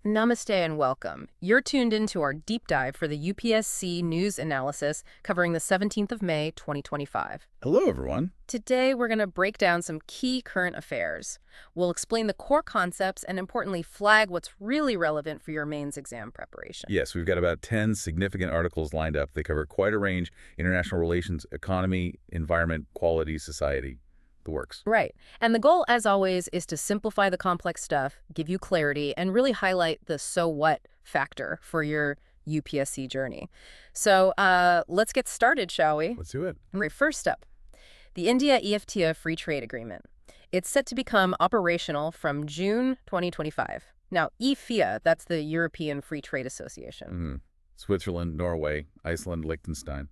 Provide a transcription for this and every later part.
Namaste and welcome. You're tuned into our deep dive for the UPSC news analysis covering the 17th of May, 2025. Hello, everyone. Today, we're going to break down some key current affairs. We'll explain the core concepts and, importantly, flag what's really relevant for your mains exam preparation. Yes, we've got about 10 significant articles lined up. They cover quite a range: international relations, economy, environment, quality, society. The works. Right. And the goal, as always, is to simplify the complex stuff, give you clarity, and really highlight the so what factor for your UPSC journey. So let's get started, shall we? Let's do it. Right, first up, the India-EFTA Free Trade Agreement. It's set to become operational from June 2025. Now, EFTA, that's the European Free Trade Association. Switzerland, Norway, Iceland, Liechtenstein.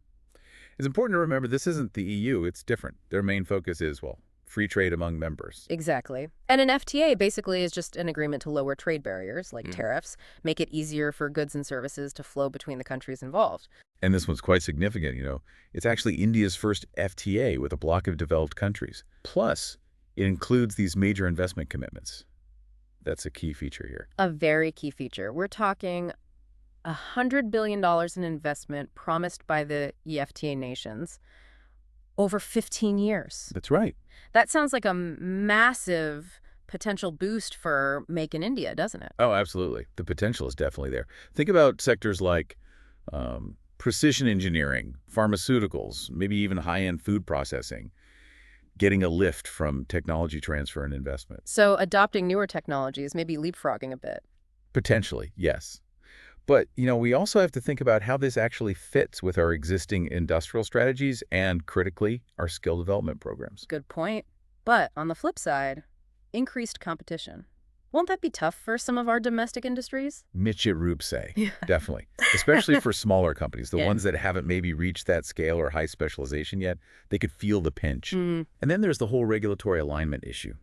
It's important to remember this isn't the EU. It's different. Their main focus is, well, free trade among members. Exactly. And an FTA basically is just an agreement to lower trade barriers, like tariffs, make it easier for goods and services to flow between the countries involved. And this one's quite significant, you know. It's actually India's first FTA with a bloc of developed countries. Plus, it includes these major investment commitments. That's a key feature here. A very key feature. We're talking $100 billion in investment promised by the EFTA nations over 15 years. That's right. That sounds like a massive potential boost for Make in India, doesn't it? Oh, absolutely. The potential is definitely there. Think about sectors like precision engineering, pharmaceuticals, maybe even high-end food processing, getting a lift from technology transfer and investment. So adopting newer technologies, maybe leapfrogging a bit. Potentially, yes. But, you know, we also have to think about how this actually fits with our existing industrial strategies and, critically, our skill development programs. Good point. But on the flip side, increased competition. Won't that be tough for some of our domestic industries? Michirupse, definitely. Especially for smaller companies, the ones that haven't maybe reached that scale or high specialization yet, they could feel the pinch. And then there's the whole regulatory alignment issue.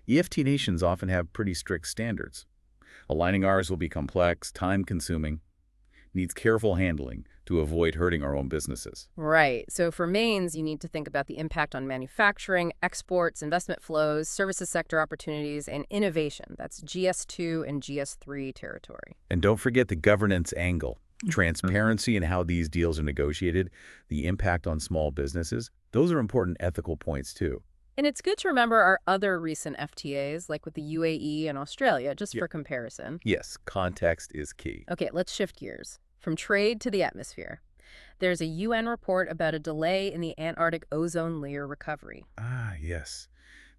EFT nations often have pretty strict standards. Aligning ours will be complex, time-consuming, needs careful handling to avoid hurting our own businesses. Right. So for mains, you need to think about the impact on manufacturing, exports, investment flows, services sector opportunities, and innovation. That's GS2 and GS3 territory. And don't forget the governance angle. Transparency in how these deals are negotiated, the impact on small businesses. Those are important ethical points, too. And it's good to remember our other recent FTAs, like with the UAE and Australia, just for comparison. Yes, context is key. Okay, let's shift gears. From trade to the atmosphere. There's a UN report about a delay in the Antarctic ozone layer recovery. Ah, yes.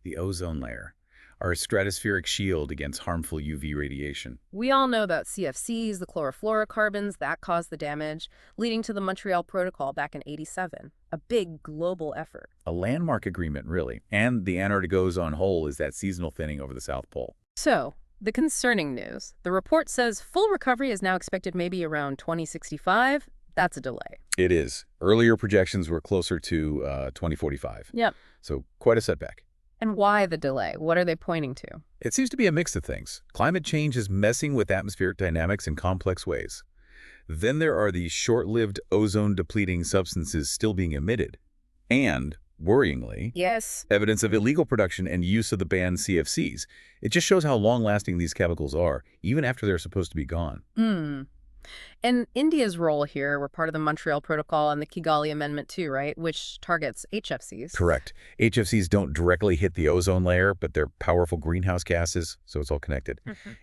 The ozone layer, our stratospheric shield against harmful UV radiation. We all know about CFCs, the chlorofluorocarbons, that caused the damage, leading to the Montreal Protocol back in '87. A big global effort. A landmark agreement, really. And the Antarctic ozone hole is that seasonal thinning over the South Pole. So, the concerning news. The report says full recovery is now expected maybe around 2065. That's a delay. It is. Earlier projections were closer to 2045. Yep. So quite a setback. And why the delay? What are they pointing to? It seems to be a mix of things. Climate change is messing with atmospheric dynamics in complex ways. Then there are these short-lived ozone-depleting substances still being emitted. And, worryingly, evidence of illegal production and use of the banned CFCs. It just shows how long-lasting these chemicals are, even after they're supposed to be gone. And India's role here, we're part of the Montreal Protocol and the Kigali Amendment too, right? Which targets HFCs. Correct. HFCs don't directly hit the ozone layer, but they're powerful greenhouse gases, so it's all connected.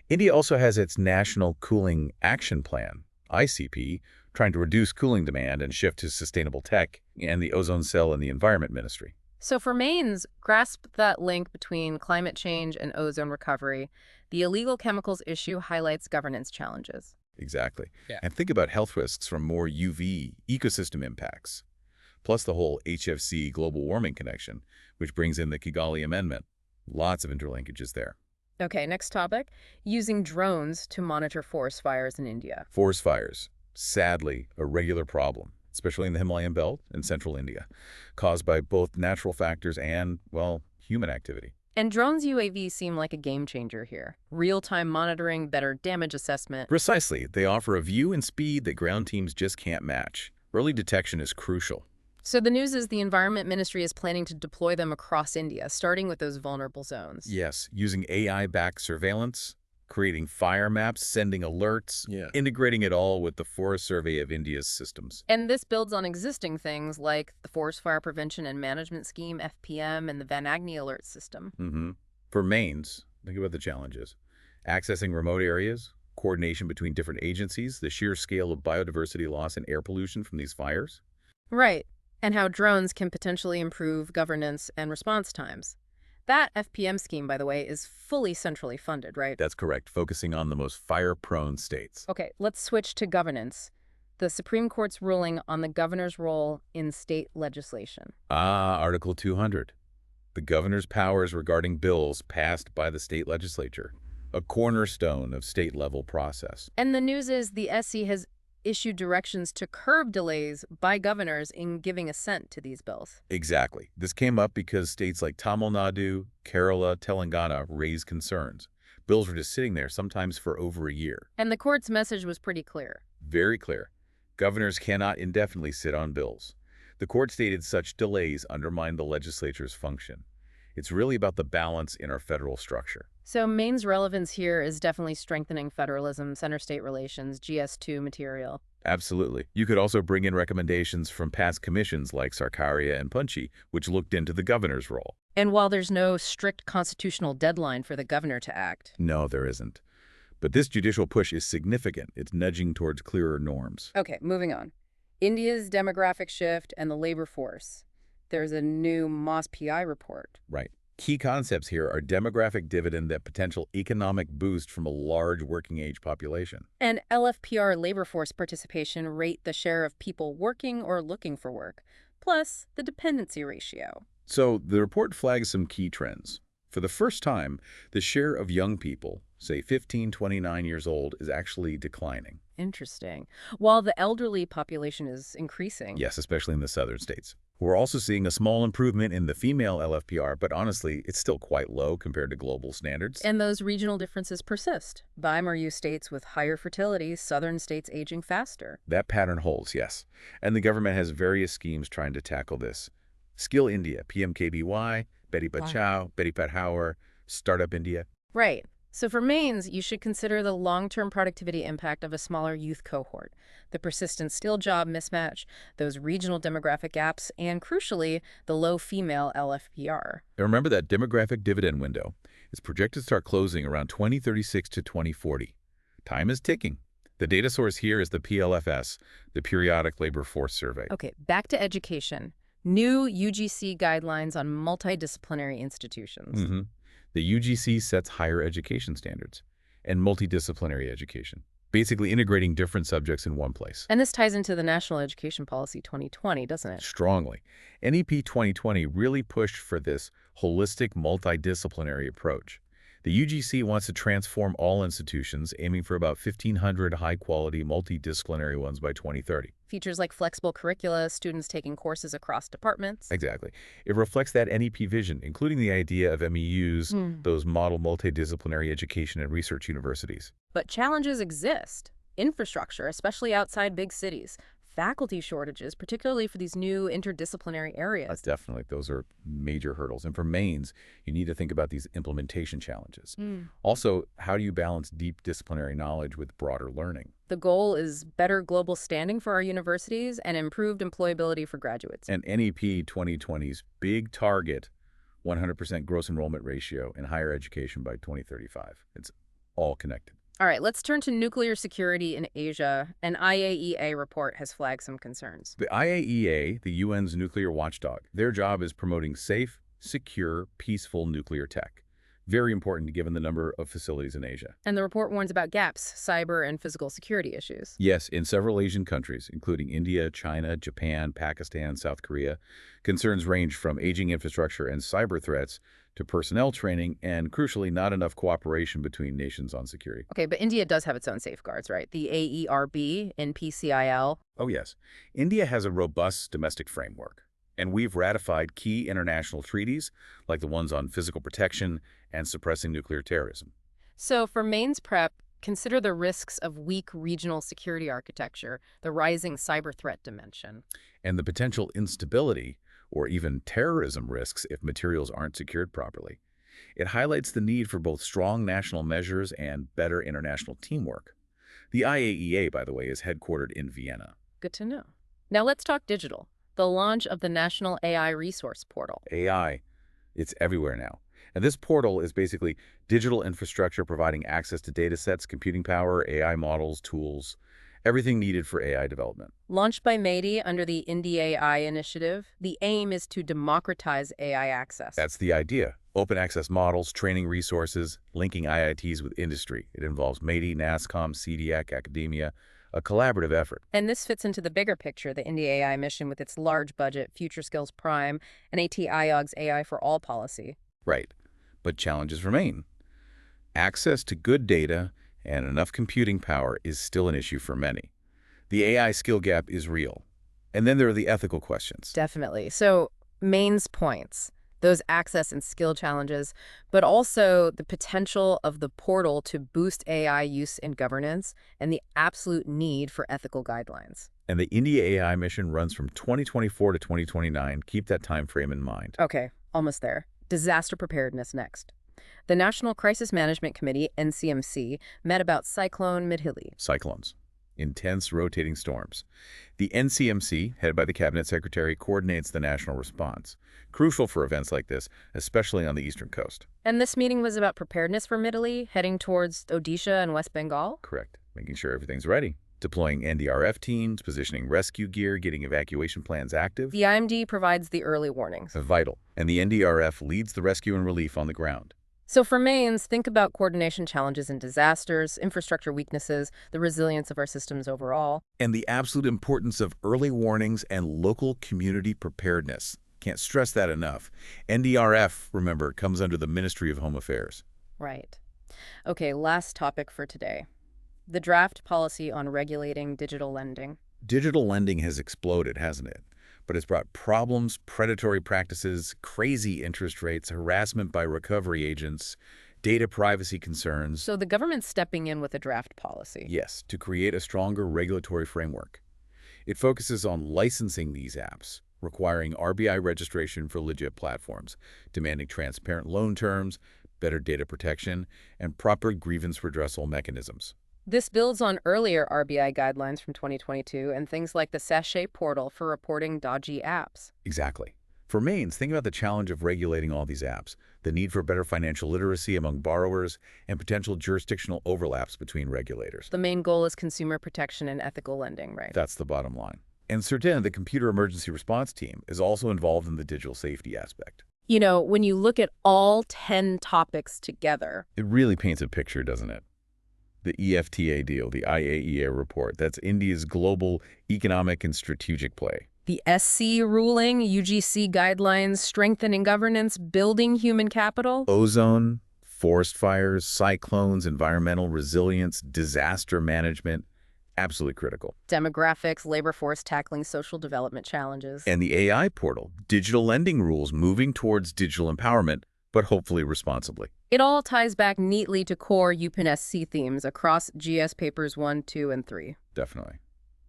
India also has its National Cooling Action Plan, ICP, trying to reduce cooling demand and shift to sustainable tech, and the ozone cell in the Environment Ministry. So for mains, grasp that link between climate change and ozone recovery. The illegal chemicals issue highlights governance challenges. Exactly. And think about health risks from more UV ecosystem impacts, plus the whole HFC global warming connection, which brings in the Kigali Amendment. Lots of interlinkages there. Okay, next topic. Using drones to monitor forest fires in India. Forest fires, sadly, a regular problem, especially in the Himalayan belt and central India, caused by both natural factors and, well, human activity. And drones UAV seem like a game changer here. Real-time monitoring, better damage assessment. Precisely. They offer a view and speed that ground teams just can't match. Early detection is crucial. So the news is the Environment Ministry is planning to deploy them across India, starting with those vulnerable zones. Yes, using AI-backed surveillance, creating fire maps, sending alerts, integrating it all with the Forest Survey of India's systems. And this builds on existing things like the Forest Fire Prevention and Management Scheme, FPM, and the Van Agni Alert System. For mains, think about the challenges. Accessing remote areas, coordination between different agencies, the sheer scale of biodiversity loss and air pollution from these fires. Right, and how drones can potentially improve governance and response times. That FPM scheme, by the way, is fully centrally funded, right? That's correct, focusing on the most fire-prone states. Okay, let's switch to governance. The Supreme Court's ruling on the governor's role in state legislation. Article 200. The governor's powers regarding bills passed by the state legislature, a cornerstone of state-level process. And the news is the SC has issued directions to curb delays by governors in giving assent to these bills. Exactly. This came up because states like Tamil Nadu, Kerala, Telangana raised concerns. Bills were just sitting there, sometimes for over a year. And the court's message was pretty clear. Very clear. Governors cannot indefinitely sit on bills. The court stated such delays undermine the legislature's function. It's really about the balance in our federal structure. So Maine's relevance here is definitely strengthening federalism, center-state relations, GS2 material. Absolutely. You could also bring in recommendations from past commissions like Sarkaria and Punchy, which looked into the governor's role. And while there's no strict constitutional deadline for the governor to act. No, there isn't. But this judicial push is significant. It's nudging towards clearer norms. Okay, moving on. India's demographic shift and the labor force. There's a new MOS-PI report. Right. Key concepts here are demographic dividend, that potential economic boost from a large working-age population. And LFPR labor force participation rate the share of people working or looking for work, plus the dependency ratio. So the report flags some key trends. For the first time, the share of young people, say 15, 29 years old, is actually declining. Interesting. While the elderly population is increasing. Yes, especially in the southern states. We're also seeing a small improvement in the female LFPR, but honestly, it's still quite low compared to global standards. And those regional differences persist. BIMRU states with higher fertility, southern states aging faster. That pattern holds, yes. And the government has various schemes trying to tackle this. Skill India, PMKBY, Beti Bachao, Beti Padhao, Startup India. Right. So for mains, you should consider the long-term productivity impact of a smaller youth cohort, the persistent skill-job mismatch, those regional demographic gaps, and crucially, the low female LFPR. And remember that demographic dividend window is projected to start closing around 2036 to 2040. Time is ticking. The data source here is the PLFS, the Periodic Labor Force Survey. Okay, back to education. New UGC guidelines on multidisciplinary institutions. The UGC sets higher education standards and multidisciplinary education, basically integrating different subjects in one place. And this ties into the National Education Policy 2020, doesn't it? Strongly. NEP 2020 really pushed for this holistic multidisciplinary approach. The UGC wants to transform all institutions, aiming for about 1,500 high-quality multidisciplinary ones by 2030. Features like flexible curricula, students taking courses across departments. Exactly. It reflects that NEP vision, including the idea of MEUs, those model multidisciplinary education and research universities. But challenges exist. Infrastructure, especially outside big cities. Faculty shortages, particularly for these new interdisciplinary areas. Definitely. Those are major hurdles. And for mains, you need to think about these implementation challenges. Also, how do you balance deep disciplinary knowledge with broader learning? The goal is better global standing for our universities and improved employability for graduates. And NEP 2020's big target, 100% gross enrollment ratio in higher education by 2035. It's all connected. All right, let's turn to nuclear security in Asia. An IAEA report has flagged some concerns. The IAEA, the UN's nuclear watchdog, their job is promoting safe, secure, peaceful nuclear tech. Very important given the number of facilities in Asia. And the report warns about gaps, cyber and physical security issues. Yes, in several Asian countries, including India, China, Japan, Pakistan, South Korea, concerns range from aging infrastructure and cyber threats to personnel training and, crucially, not enough cooperation between nations on security. Okay, but India does have its own safeguards, right? The AERB and PCIL. Oh, yes. India has a robust domestic framework, and we've ratified key international treaties like the ones on physical protection and suppressing nuclear terrorism. So for mains prep, consider the risks of weak regional security architecture, the rising cyber threat dimension. And the potential instability or even terrorism risks if materials aren't secured properly. It highlights the need for both strong national measures and better international teamwork. The IAEA, by the way, is headquartered in Vienna. Good to know. Now let's talk digital. The launch of the National AI Resource Portal. AI, it's everywhere now. And this portal is basically digital infrastructure providing access to data sets, computing power, AI models, tools, everything needed for AI development. Launched by METI under the India AI initiative, the aim is to democratize AI access. That's the idea. Open access models, training resources, linking IITs with industry. It involves METI, NASSCOM, CDAC, academia, a collaborative effort. And this fits into the bigger picture, the India AI mission with its large budget, Future Skills Prime, and AT-IOG's AI for All policy. Right. But challenges remain. Access to good data and enough computing power is still an issue for many. The AI skill gap is real. And then there are the ethical questions. Definitely. So, Maine's points, those access and skill challenges, but also the potential of the portal to boost AI use in governance and the absolute need for ethical guidelines. And the India AI mission runs from 2024 to 2029. Keep that time frame in mind. Okay, almost there. Disaster preparedness next. The National Crisis Management Committee, NCMC, met about Cyclone Midhili. Cyclones. Intense rotating storms. The NCMC, headed by the Cabinet Secretary, coordinates the national response. Crucial for events like this, especially on the eastern coast. And this meeting was about preparedness for Midhili, heading towards Odisha and West Bengal? Correct. Making sure everything's ready. Deploying NDRF teams, positioning rescue gear, getting evacuation plans active. The IMD provides the early warnings. Vital. And the NDRF leads the rescue and relief on the ground. So for Maines, think about coordination challenges in disasters, infrastructure weaknesses, the resilience of our systems overall. And the absolute importance of early warnings and local community preparedness. Can't stress that enough. NDRF, remember, comes under the Ministry of Home Affairs. Right. Okay, last topic for today. The draft policy on regulating digital lending. Digital lending has exploded, hasn't it? But it's brought problems, predatory practices, crazy interest rates, harassment by recovery agents, data privacy concerns. So the government's stepping in with a draft policy. Yes, to create a stronger regulatory framework. It focuses on licensing these apps, requiring RBI registration for legit platforms, demanding transparent loan terms, better data protection, and proper grievance redressal mechanisms. This builds on earlier RBI guidelines from 2022 and things like the Sachet portal for reporting dodgy apps. Exactly. For Maine's, think about the challenge of regulating all these apps, the need for better financial literacy among borrowers, and potential jurisdictional overlaps between regulators. The main goal is consumer protection and ethical lending, right? That's the bottom line. And CERTIN, the Computer Emergency Response Team, is also involved in the digital safety aspect. You know, when you look at all 10 topics together, It really paints a picture, doesn't it? The EFTA deal, the IAEA report, that's India's global economic and strategic play. the SC ruling, UGC guidelines, strengthening governance, building human capital. Ozone, forest fires, cyclones, environmental resilience, disaster management, absolutely critical. Demographics, labor force tackling social development challenges. And the AI portal, digital lending rules moving towards digital empowerment, but hopefully responsibly. It all ties back neatly to core UPSC themes across GS Papers 1, 2, and 3. Definitely.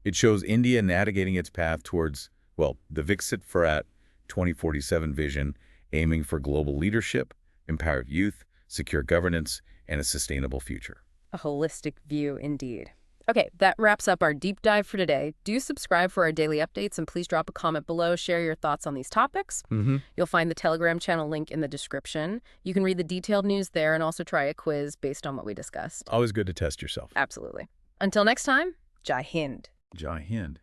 It shows India navigating its path towards, well, the Viksit Bharat 2047 vision, aiming for global leadership, empowered youth, secure governance, and a sustainable future. A holistic view indeed. Okay, that wraps up our deep dive for today. Do subscribe for our daily updates and please drop a comment below. Share your thoughts on these topics. You'll find the Telegram channel link in the description. You can read the detailed news there and also try a quiz based on what we discussed. Always good to test yourself. Absolutely. Until next time, Jai Hind. Jai Hind.